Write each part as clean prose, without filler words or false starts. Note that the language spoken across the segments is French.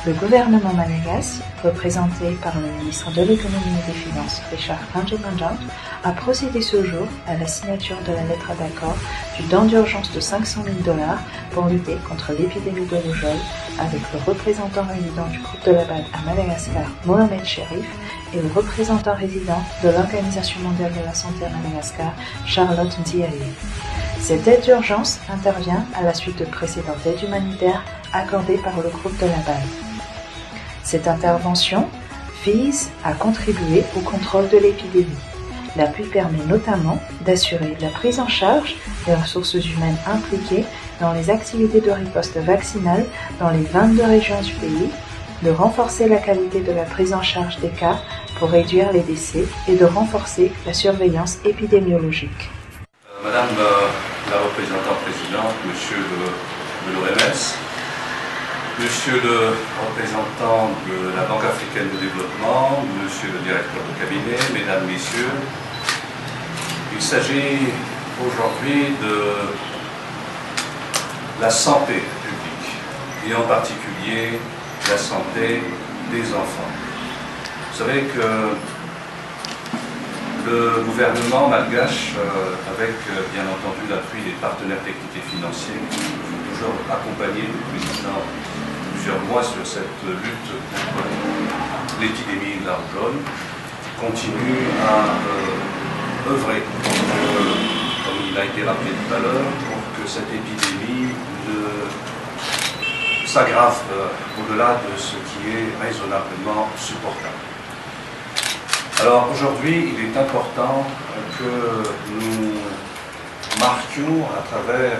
Le gouvernement monégasque, représenté par le ministre de l'Économie et des Finances, Richard Panjaipanjang, a procédé ce jour à la signature de la lettre d'accord du don d'urgence de 500 000 $ pour lutter contre l'épidémie de rougeole avec le représentant résident du groupe de la BAD à Madagascar, Mohamed Cherif, et le représentant résident de l'Organisation mondiale de la santé à Madagascar, Charlotte Nziaye. Cette aide d'urgence intervient à la suite de précédentes aides humanitaires accordées par le groupe de la BAD. Cette intervention vise à contribuer au contrôle de l'épidémie. L'appui permet notamment d'assurer la prise en charge des ressources humaines impliquées dans les activités de riposte vaccinale dans les 22 régions du pays, de renforcer la qualité de la prise en charge des cas pour réduire les décès et de renforcer la surveillance épidémiologique. Madame la représentante présidente, monsieur de l'OMS, monsieur le représentant de la Banque africaine de développement, monsieur le directeur de cabinet, mesdames, messieurs, il s'agit aujourd'hui de la santé publique et en particulier la santé des enfants. Vous savez que le gouvernement malgache, avec bien entendu l'appui des partenaires techniques et financiers, qui ont toujours accompagné depuis maintenant plusieurs mois sur cette lutte contre l'épidémie de la rougeole, continue à œuvrer, comme il a été rappelé tout à l'heure, pour que cette épidémie ne s'aggrave au-delà de ce qui est raisonnablement supportable. Alors aujourd'hui, il est important que nous marquions à travers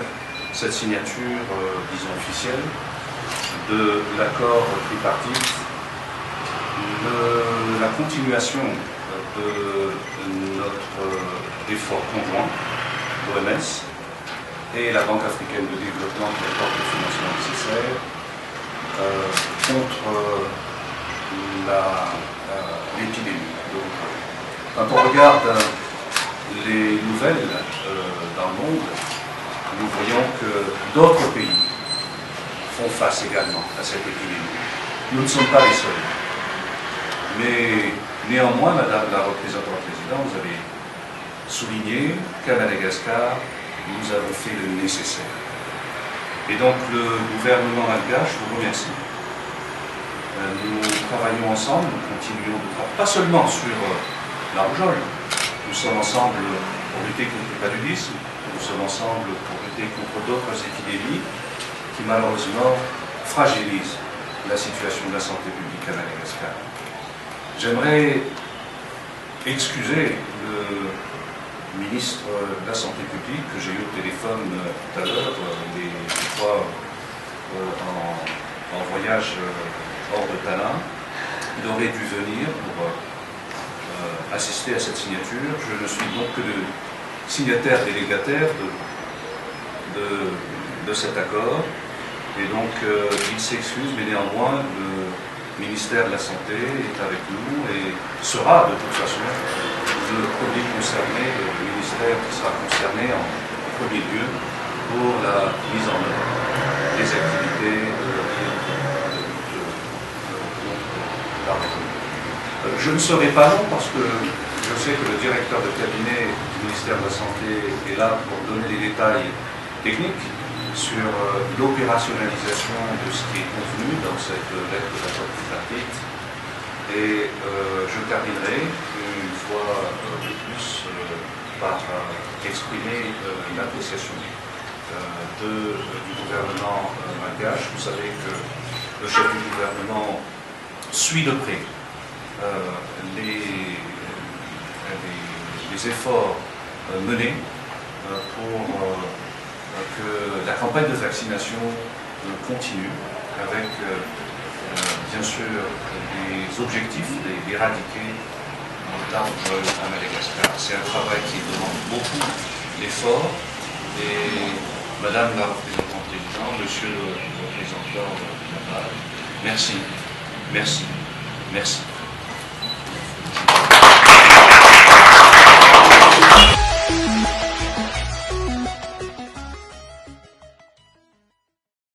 cette signature, disons officielle, de l'accord tripartite, la continuation de notre effort conjoint, l'OMS, et la Banque africaine de développement qui apporte le financement nécessaire contre l'épidémie. Quand on regarde les nouvelles dans le monde, nous voyons que d'autres pays font face également à cette épidémie. Nous ne sommes pas les seuls. Mais néanmoins, Madame la représentante présidente, vous avez souligné qu'à Madagascar, nous avons fait le nécessaire. Et donc le gouvernement malgache vous remercie. Nous travaillons ensemble, nous continuons de travailler, pas seulement sur la rougeole, nous sommes ensemble pour lutter contre le paludisme, nous sommes ensemble pour lutter contre d'autres épidémies qui malheureusement fragilisent la situation de la santé publique à Madagascar. J'aimerais excuser le ministre de la Santé publique que j'ai eu au téléphone tout à l'heure, il est une fois en voyage hors de Tallinn. Il aurait dû venir pour assister à cette signature. Je ne suis donc que le signataire délégataire de cet accord. Et donc il s'excuse, mais néanmoins le ministère de la Santé est avec nous et sera de toute façon le premier concerné, le ministère qui sera concerné en premier lieu pour la mise en œuvre des activités je ne serai pas long parce que je sais que le directeur de cabinet du ministère de la Santé est là pour donner les détails techniques sur l'opérationnalisation de ce qui est contenu dans cette lettre d'accord tripartite. Et je terminerai une fois de plus par exprimer l'appréciation du gouvernement malgache. Vous savez que le chef du gouvernement suit de près les efforts menés pour que la campagne de vaccination continue avec bien sûr des objectifs d'éradiquer la rougeole à Madagascar. C'est un travail qui demande beaucoup d'efforts et Madame la représentante présidente, Monsieur le représentant de la BAD, merci, merci, merci.